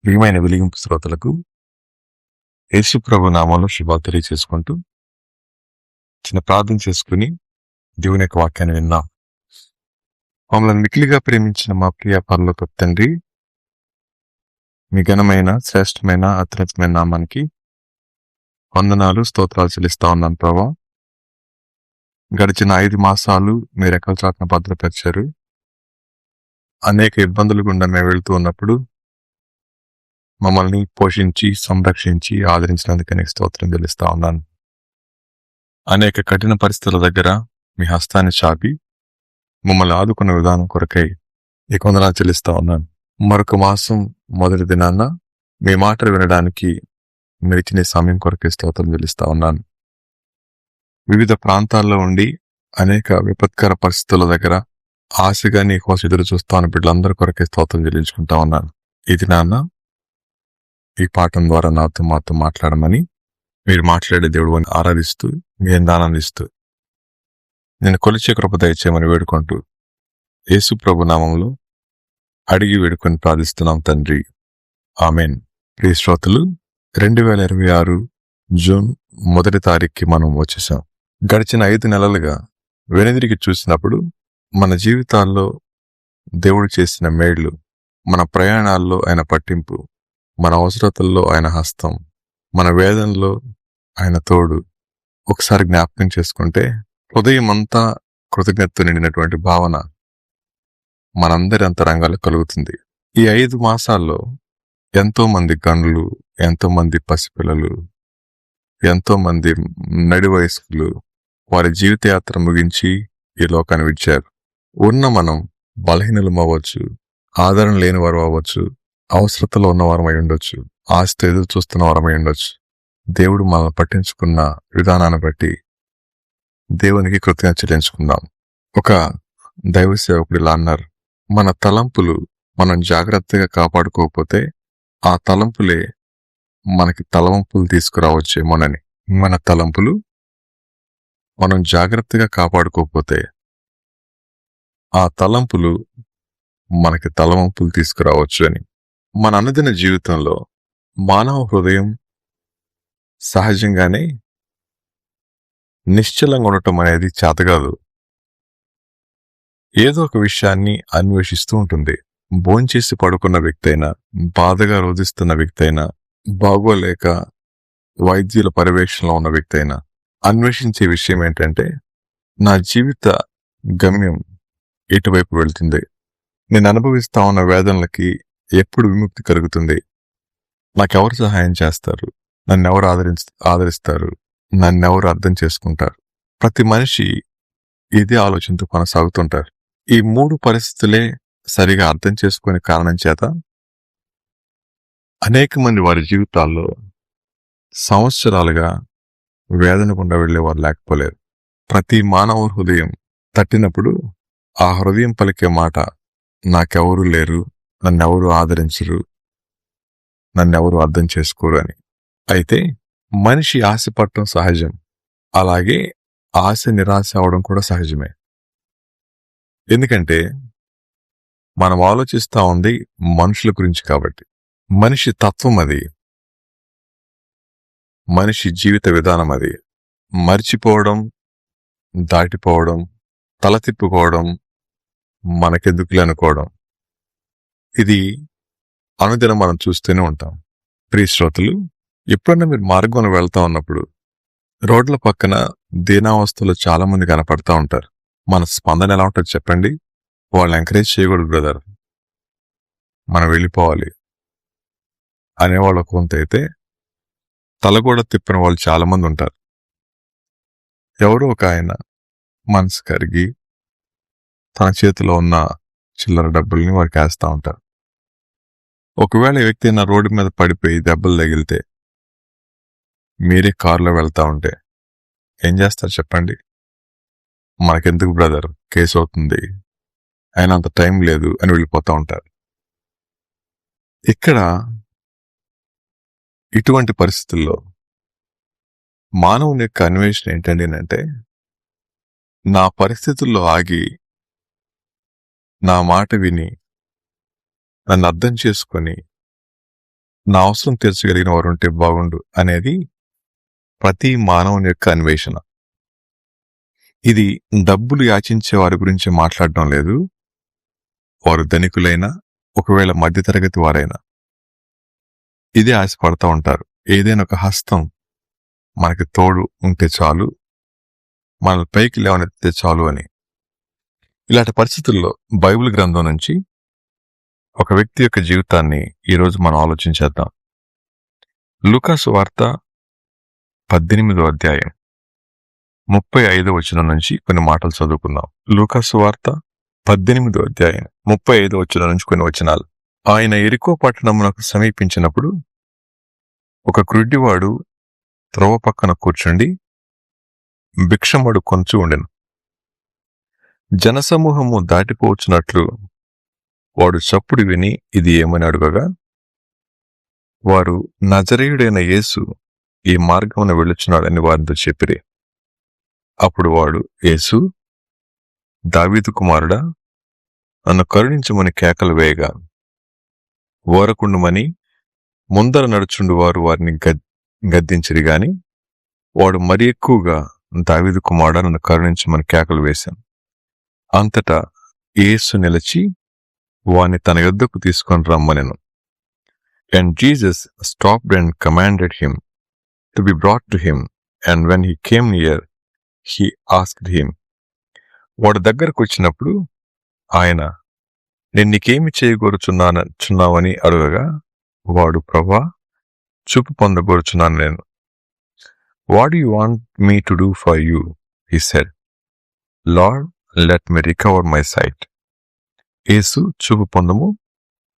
ప్రియమైన వెలిగింపు శ్రోతలకు యేసు ప్రభు నామంలో శుభాలు తెలియచేసుకుంటూ చిన్న ప్రార్థన చేసుకుని దేవుని యొక్క వాక్యాన్ని విందాం. మమ్మల్ని మిక్కిలిగా ప్రేమించిన మా ప్రియ పరలోకపు తండ్రి, మీ ఘనమైన శ్రేష్టమైన అత్యున్నతమైన నామానికి వందనాలు స్తోత్రాలు చెల్లిస్తా ఉన్నాను ప్రభా. గడిచిన 5 మాసాలు మీరు ఎక్కల చాటున భద్రపరిచారు. అనేక ఇబ్బందులు గుండా మేము వెళుతూ ఉన్నప్పుడు మమ్మల్ని పోషించి సంరక్షించి ఆదరించినందుకు నీకు స్తోత్రం చెల్లిస్తా ఉన్నాను. అనేక కఠిన పరిస్థితుల దగ్గర మీ హస్తాన్ని చాపి మమ్మల్ని ఆదుకున్న విధానం కొరకై నీకు వందనాలు చెల్లిస్తా ఉన్నాను. మరొక మాసం మొదటి దినాన్న మీ మాటలు వినడానికి మీరు ఇచ్చిన సమయం కొరకై స్తోత్రం చెల్లిస్తా ఉన్నాను. వివిధ ప్రాంతాల్లో ఉండి అనేక విపత్కర పరిస్థితుల దగ్గర ఆశగా నీ కోసం ఎదురు చూస్తాను బిడ్డలందరి కొరకే స్తోత్రం చెల్లించుకుంటా ఉన్నాను. ఇది నాన్న ఈ పాఠం ద్వారా మాతో మాట్లాడమని మీరు మాట్లాడే దేవుడు అని ఆరాధిస్తూ మీ ఆనందిస్తూ నేను కొలిచే కృప దయచేయమని వేడుకుంటూ యేసు ప్రభు నామంలో అడిగి వేడుకొని ప్రార్థిస్తున్నాం తండ్రి, ఆమెన్. ప్రియ శ్రోతలు, 2026 జూన్ 1 తారీఖుకి మనం వచ్చేసాం. గడిచిన 5 నెలలుగా వెనుదిరిగి చూసినప్పుడు మన జీవితాల్లో దేవుడు చేసిన మేళ్లు, మన ప్రయాణాల్లో ఆయన పట్టింపు, మన అవసరతల్లో ఆయన హస్తం, మన వేదనలో ఆయన తోడు ఒకసారి జ్ఞాపకం చేసుకుంటే హృదయం అంతా కృతజ్ఞత నిండినటువంటి భావన మనందరి అంతరంగాలు కలుగుతుంది. ఈ 5 మాసాల్లో ఎంతో మంది గనులు, ఎంతో మంది పసిపిల్లలు, ఎంతో మంది నడి వయస్కులు వారి జీవితయాత్ర ముగించి ఈ లోకాన్ని విడిచారు. ఉన్న మనం బలహీనలం అవ్వచ్చు, ఆదరణ లేని వారు అవ్వచ్చు, అవసరతలో ఉన్నవారం అయి ఉండొచ్చు, ఆస్తి ఎదురు చూస్తున్న వారం అయి ఉండొచ్చు. దేవుడు మనల్ని పట్టించుకున్న విధానాన్ని బట్టి దేవునికి కృతజ్ఞత చెల్లించుకుందాం. ఒక దైవ సేవకుడు ఇలా అన్నారు, మన తలంపులు మనం జాగ్రత్తగా కాపాడుకోకపోతే ఆ తలంపులే మనకి తలవంపులు తీసుకురావచ్చేమోనని. మన తలంపులు మనం జాగ్రత్తగా కాపాడుకోకపోతే ఆ తలంపులు మనకి తలవంపులు తీసుకురావచ్చు అని. మన అనుదిన జీవితంలో మానవ హృదయం సహజంగానే నిశ్చలంగా ఉండటం అనేది చేతగాదు. ఏదో ఒక విషయాన్ని అన్వేషిస్తూ ఉంటుంది. భోంచేసి పడుకున్న వ్యక్తి అయినా, బాధగా రోధిస్తున్న వ్యక్తి అయినా, బాగోలేక వైద్యుల పర్యవేక్షణలో ఉన్న వ్యక్తి అయినా అన్వేషించే విషయం ఏంటంటే, నా జీవిత గమ్యం ఎటువైపు వెళ్తుంది, నేను అనుభవిస్తా ఉన్న వేదనలకి ఎప్పుడు విముక్తి కలుగుతుంది, నాకెవరు సహాయం చేస్తారు, నన్నెవరు ఆదరిస్తారు, నన్నెవరు అర్థం చేసుకుంటారు. ప్రతి మనిషి ఇదే ఆలోచనతో కొనసాగుతుంటారు. ఈ 3 పరిస్థితులే సరిగా అర్థం చేసుకునే కారణం చేత అనేక మంది వారి జీవితాల్లో సంవత్సరాలుగా వేదన గుండా వెళ్లేవారు లేకపోలేరు. ప్రతి మానవ హృదయం తట్టినప్పుడు ఆ హృదయం పలికే మాట, నాకెవరు లేరు, నన్నెవరు ఆదరించరు, నన్నెవరు అర్థం చేసుకోరు అని. అయితే మనిషి ఆశపడటం సహజం, అలాగే ఆశ నిరాశ అవడం కూడా సహజమే. ఎందుకంటే మనం ఆలోచిస్తా ఉంది మనుషుల గురించి కాబట్టి. మనిషి తత్వం అది, మనిషి జీవిత విధానం అది. మర్చిపోవడం, దాటిపోవడం, తల తిప్పుకోవడం, మనకెందుకులే అనుకోవడం, ఇది అనుదినం మనం చూస్తూనే ఉంటాం. ప్రియ శ్రోతలు, ఎప్పుడన్నా మీరు మార్గంలో వెళ్తా ఉన్నప్పుడు రోడ్ల పక్కన దీనావస్థలో చాలా మంది కనపడతా ఉంటారు. మన స్పందన ఎలా ఉంటుంది చెప్పండి? వాళ్ళని ఎంకరేజ్ చేయకూడదు బ్రదర్, మనం వెళ్ళిపోవాలి అనేవాళ్ళు కొంత అయితే, తల కూడా తిప్పిన వాళ్ళు చాలా మంది ఉంటారు. ఎవరో ఒక ఆయన మనసు కరిగి తన చేతిలో ఉన్న చిల్లర డబ్బుల్ని వారికి వేస్తా ఉంటారు. ఒకవేళ ఈ వ్యక్తి నా రోడ్డు మీద పడిపోయి దెబ్బలు తగిలితే, మీరే కారులో వెళ్తా ఉంటే ఏం చేస్తారు చెప్పండి? మనకెందుకు బ్రదర్, కేసు అవుతుంది, ఆయన అంత టైం లేదు అని వెళ్ళిపోతూ ఉంటారు. ఇక్కడ ఇటువంటి పరిస్థితుల్లో మానవుని యొక్క అన్వేషణ ఏంటండి అంటే, నా పరిస్థితుల్లో ఆగి నా మాట విని నన్ను అర్థం చేసుకొని నా అవసరం తీర్చగలిగిన వారు ఉంటే బాగుండు అనేది ప్రతి మానవుని యొక్క అన్వేషణ. ఇది డబ్బులు యాచించే వారి గురించి మాట్లాడడం లేదు. వారు ధనికులైనా, ఒకవేళ మధ్యతరగతి వారైనా ఇదే ఆశపడతా ఉంటారు. ఏదైనా ఒక హస్తం మనకి తోడు ఉంటే చాలు, మన పైకి లేవనెత్తితే చాలు అని. ఇలాంటి పరిస్థితుల్లో బైబిల్ గ్రంథం నుంచి ఒక వ్యక్తి యొక్క జీవితాన్ని ఈరోజు మనం ఆలోచించేద్దాం. లూకా సువార్త 18వ అధ్యాయం 35వ వచనం నుంచి కొన్ని మాటలు చదువుకుందాం. లూకా సువార్త 18వ అధ్యాయం 35వ వచనం నుంచి కొన్ని వచనాలు. ఆయన యెరికో పట్టణమునకు సమీపించినప్పుడు ఒక గ్రుడ్డివాడు త్రోవ పక్కన కూర్చుండి భిక్షమడు కొంచు ఉండెను. జనసమూహము దాటిపోవచ్చున్నట్లు వాడు చప్పుడు విని ఇది ఏమని అడుగగా, వారు నజరేయుడైన యేసు ఈ మార్గమున వెళ్ళుచున్నాడని వారితో చెప్పిరి. అప్పుడు వాడు, యేసు, దావీదు కుమారుడా, నన్ను కరుణించమని కేకలు వేయగా, ఓరకుండుమని ముందర నడుచుండు వారు వారిని గద్దించిరి గాని వాడు మరి ఎక్కువగా, దావీదు కుమారుడా, నన్ను కరుణించమని కేకలు వేశాను. అంతటా యేసు నిలిచి వాని తన యొద్దకు తీసుకొని రమ్మనెను. And Jesus stopped and commanded him to be brought to him, and when he came near, he asked him. వాడు దగ్గరకు వచ్చినప్పుడు ఆయన, నేను నీకేమి చేయగోరుచున్నావని అడగగా, వాడు, ప్రభువా, చూపు పొందగోరుచున్నాను నేను. What do you want me to do for you? He said. Lord, let me recover my sight. యేసు, చూపు పొందము,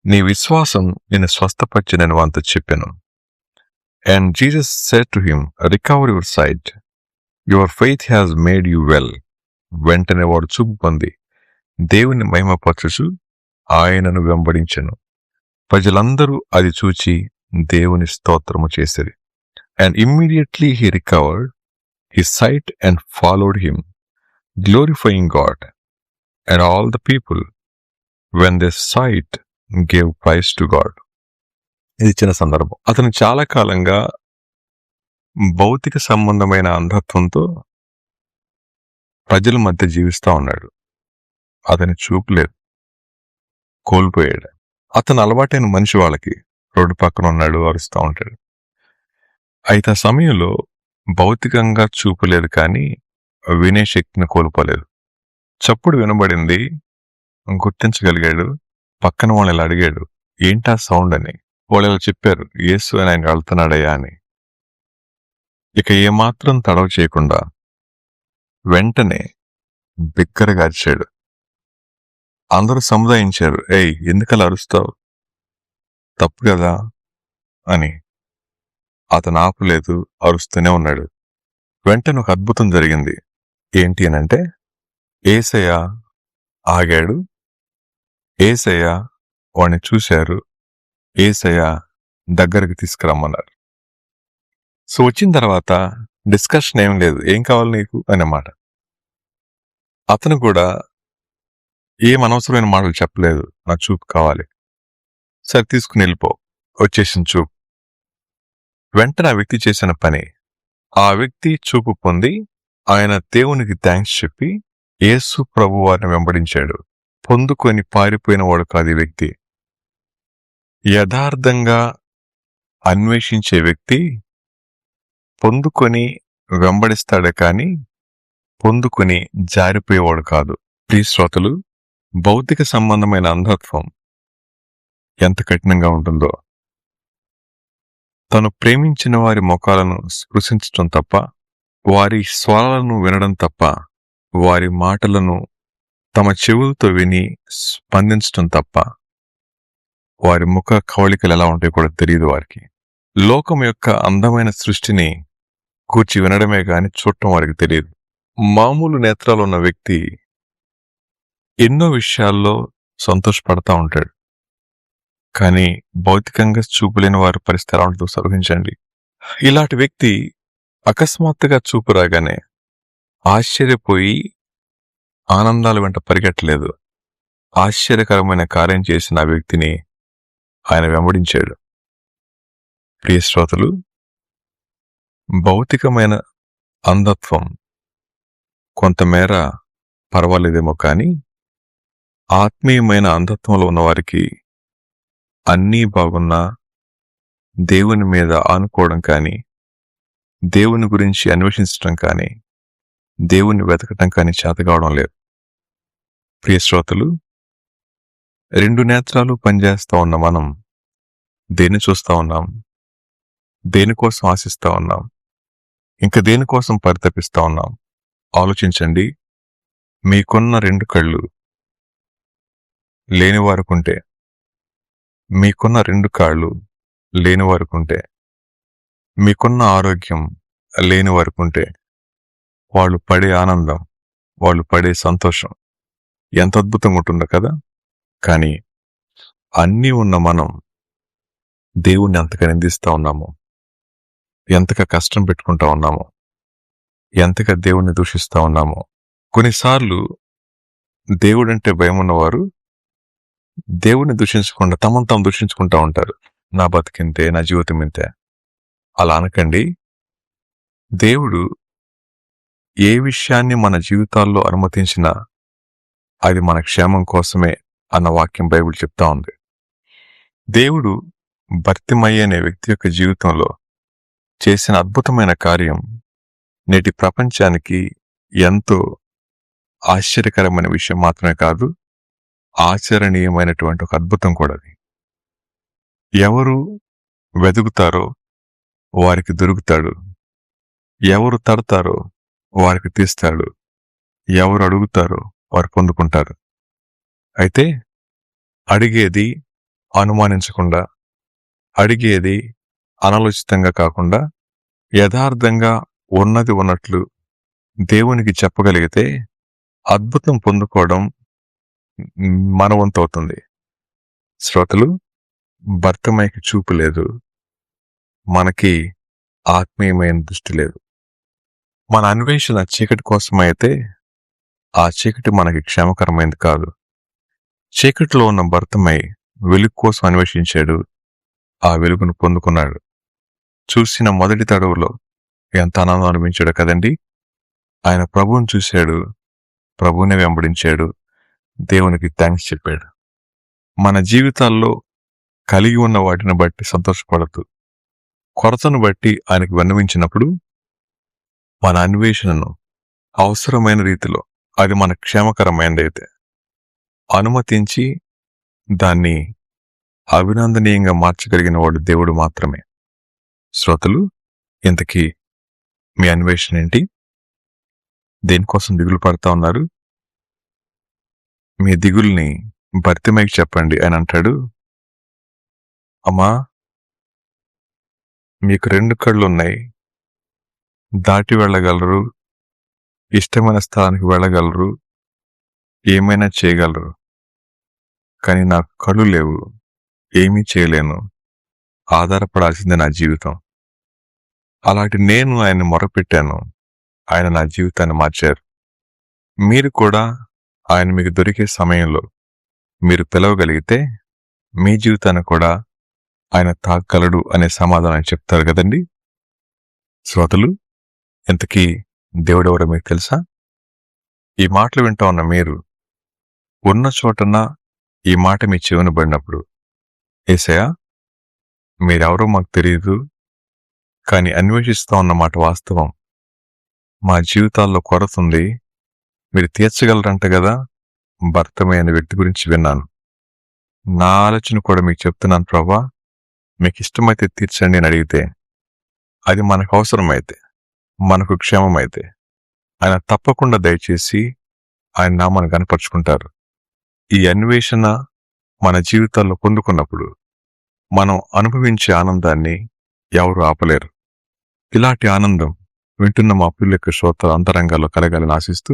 నీ విశ్వాసం నిన్ను స్వస్థపరిచినని వానితో చెప్పాను. And Jesus said to him, recover your sight. Your faith has made you well. వెంటనే వాడు చూపు పొంది దేవుని మహిమపరచుచు ఆయనను వెంబడించెను. ప్రజలందరూ అది చూచి దేవుని స్తోత్రము చేసిరి. And immediately he recovered his sight and followed him, glorifying God. And all the people, when they saw it, gave praise to God. ఇది చిన్న సందర్భం. అతను చాలా కాలంగా భౌతిక సంబంధమైన అంధత్వంతో ప్రజల మధ్య జీవిస్తూ ఉన్నాడు. అతని చూపు లేదు, కోల్పోయాడు. అతను అలవాటైన మనిషి వాళ్ళకి రోడ్డు పక్కన ఉన్నాడు, అరుస్తూ ఉంటాడు. అయితే ఆ సమయంలో భౌతికంగా చూపు లేదు, కానీ వినే శక్తిని కోల్పోలేదు. చప్పుడు వినబడింది, గుర్తించగలిగాడు. పక్కన వాళ్ళు ఇలా అడిగాడు, ఏంటా సౌండ్ అని. వాళ్ళు ఇలా చెప్పారు, యేసు అని ఆయన వెళ్తున్నాడయ్యా అని. ఇక ఏమాత్రం తడవ చేయకుండా వెంటనే బిగ్గరగా అరిచాడు. అందరూ సముదాయించారు, ఏయ్, ఎందుకలా అరుస్తావు, తప్పు కదా అని. అతను ఆపలేదు, అరుస్తూనే ఉన్నాడు. వెంటనే ఒక అద్భుతం జరిగింది. ఏంటి అనంటే, యేసయ్య ఆగాడు. యేసయ్య వాడిని చూశారు. యేసయ్య దగ్గరికి తీసుకురమ్మన్నారు. సో వచ్చిన తర్వాత డిస్కషన్ ఏం లేదు, ఏం కావాలి నీకు అన్నమాట. అతను కూడా ఏం అనవసరమైన మాటలు చెప్పలేదు, నా చూపు కావాలి, సరే తీసుకుని వెళ్ళిపో, వచ్చేసిన చూపు. వెంటనే ఆ వ్యక్తి చేసిన పని, ఆ వ్యక్తి చూపు పొంది ఆయన దేవునికి థ్యాంక్స్ చెప్పి యేసు ప్రభు వారిని వెంబడించాడు. పొందుకొని పారిపోయిన వాడు కాదు ఈ వ్యక్తి. యథార్థంగా అన్వేషించే వ్యక్తి పొందుకొని వెంబడిస్తాడే కానీ పొందుకొని జారిపోయేవాడు కాదు. ప్రియ శ్రోతలు, భౌతిక సంబంధమైన అంధత్వం ఎంత కఠినంగా ఉంటుందో. తను ప్రేమించిన వారి ముఖాలను స్పృశించటం తప్ప, వారి స్వరాలను వినడం తప్ప, వారి మాటలను తమ చెవులతో విని స్పందించటం తప్ప, వారి ముఖ కవళికలు ఎలా ఉంటాయో కూడా తెలియదు వారికి. లోకం యొక్క అందమైన సృష్టిని కూర్చి వినడమే గాని చూడటం వారికి తెలియదు. మామూలు నేత్రాలు ఉన్న వ్యక్తి ఎన్నో విషయాల్లో సంతోషపడతా ఉంటాడు, కానీ భౌతికంగా చూపులేని వారి పరిస్థితి ఎలా ఉంటుందో సర్వించండి. ఇలాంటి వ్యక్తి అకస్మాత్తుగా చూపు రాగానే ఆశ్చర్యపోయి ఆనందాల వెంట పరిగెట్టలేదు. ఆశ్చర్యకరమైన కార్యం చేసిన ఆ వ్యక్తిని ఆయన వెంబడించాడు. ప్రియ శ్రోతలు, భౌతికమైన అంధత్వం కొంతమేర పర్వాలేదేమో కానీ ఆత్మీయమైన అంధత్వంలో ఉన్నవారికి అన్నీ బాగున్నా దేవుని మీద ఆనుకోవడం కానీ, దేవుని గురించి అన్వేషించడం కానీ, దేవుని వెతకటం కానీ చేతకావడం లేదు. ప్రియ శ్రోతలు, 2 నేత్రాలు పనిచేస్తా ఉన్న మనం దేన్ని చూస్తా ఉన్నాం? దేనికోసం ఆశిస్తా ఉన్నాం? ఇంకా దేనికోసం పరితపిస్తా ఉన్నాం? ఆలోచించండి. మీకున్న 2 కళ్ళు లేనివారుకుంటే, మీకున్న 2 కాళ్ళు లేనివారుకుంటే, మీకున్న ఆరోగ్యం లేనివారుకుంటే, వాళ్ళు పడే ఆనందం, వాళ్ళు పడే సంతోషం ఎంత అద్భుతంగా ఉంటుందో కదా. కానీ అన్నీ ఉన్న మనం దేవుణ్ణి ఎంతగా నిందిస్తా ఉన్నాము, ఎంతగా కష్టం పెట్టుకుంటా ఉన్నాము, ఎంతగా దేవుణ్ణి దూషిస్తా ఉన్నాము. కొన్నిసార్లు దేవుడంటే భయం ఉన్నవారు దేవుణ్ణి దూషించకుండా తమను తాము దూషించుకుంటా ఉంటారు. నా బతికింతే, నా జీవితం ఇంతే. అలా అనకండి. దేవుడు ఏ విషయాన్ని మన జీవితాల్లో అనుమతించినా అది మన క్షేమం కోసమే అన్న వాక్యం బైబిల్ చెప్తా ఉంది. దేవుడు భర్తిమయ్య అనే వ్యక్తి యొక్క జీవితంలో చేసిన అద్భుతమైన కార్యం నేటి ప్రపంచానికి ఎంతో ఆశ్చర్యకరమైన విషయం మాత్రమే కాదు, ఆచరణీయమైనటువంటి ఒక అద్భుతం కూడా. అది ఎవరు వెతుకుతారో వారికి దొరుకుతాడు, ఎవరు తడతారో వారికి తీస్తాడు, ఎవరు అడుగుతారో వారు పొందుకుంటారు. అయితే అడిగేది అనుమానించకుండా, అడిగేది అనాలోచితంగా కాకుండా యథార్థంగా ఉన్నది ఉన్నట్లు దేవునికి చెప్పగలిగితే అద్భుతం పొందుకోవడం మన వంతు అవుతుంది. శ్రోతలు, భర్తమైకి చూపు లేదు, మనకి ఆత్మీయమైన దృష్టి లేదు. మన అన్వేషణ చీకటి కోసమైతే ఆ చీకటి మనకి క్షేమకరమైంది కాదు. చీకటిలో ఉన్న భర్తమై వెలుగు కోసం అన్వేషించాడు, ఆ వెలుగును పొందుకున్నాడు. చూసిన మొదటి తడవులో ఎంత ఆనందం అనిపించాడు కదండి. ఆయన ప్రభువుని చూశాడు, ప్రభువునే వెంబడించాడు, దేవునికి థ్యాంక్స్ చెప్పాడు. మన జీవితాల్లో కలిగి ఉన్న వాటిని బట్టి సంతోషపడద్దు. కొరతను బట్టి ఆయనకు విన్నవించినప్పుడు మన అన్వేషణను అవసరమైన రీతిలో, అది మన క్షేమకరమైనదైతే అనుమతించి దాన్ని అభినందనీయంగా మార్చగలిగిన వాడు దేవుడు మాత్రమే. శ్రోతలు, ఇంతకీ మీ అన్వేషణ ఏంటి? దేనికోసం దిగులు పడతా ఉన్నారు? మీ దిగుల్ని భర్తిమైకి చెప్పండి. ఆయన అంటాడు, అమ్మా, మీకు 2 కళ్ళున్నాయి, దాటి వెళ్ళగలరు, ఇష్టమైన స్థానానికి వెళ్ళగలరు, ఏమైనా చేయగలరు. కానీ నాకు కళ్ళు లేవు, ఏమీ చేయలేను, ఆధారపడాల్సిందే నా జీవితం. అలాంటి నేను ఆయన్ని మొరపెట్టాను, ఆయన నా జీవితాన్ని మార్చారు. మీరు కూడా ఆయన మీకు దొరికే సమయంలో మీరు పిలవగలిగితే మీ జీవితాన్ని కూడా ఆయన తాకగలడు అనే సమాధానం చెప్తారు కదండి. శ్రోతలు, ఇంతకీ దేవుడెవరో మీకు తెలుసా? ఈ మాటలు వింటా ఉన్న మీరు ఉన్న చోటన ఈ మాట మీ చెవిన పడినప్పుడు, యేసయ్యా, మీరెవరో మాకు తెలియదు, కానీ అన్వేషిస్తా ఉన్న మాట వాస్తవం, మా జీవితాల్లో కొరతుంది, మీరు తీర్చగలరంట కదా. భర్తమైన వ్యక్తి గురించి విన్నాను, నా ఆలోచన కూడా మీకు చెప్తున్నాను ప్రభా, మీకు ఇష్టమైతే తీర్చండి అని అడిగితే, అది మనకు అవసరమైతే, మనకు క్షేమమైతే ఆయన తప్పకుండా దయచేసి ఆయన నామాన్ని కనపరుచుకుంటారు. ఈ అన్వేషణ మన జీవితాల్లో పొందుకున్నప్పుడు మనం అనుభవించే ఆనందాన్ని ఎవరు ఆపలేరు. ఇలాంటి ఆనందం వింటున్న మా పిల్లల యొక్క శ్రోతల అంతరంగాల్లో కలగాలని ఆశిస్తూ,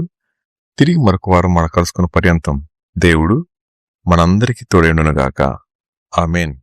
తిరిగి మరొక వారం మన కలుసుకున్న పర్యంతం దేవుడు మనందరికీ తోడేండునుగాక. ఆమేన్.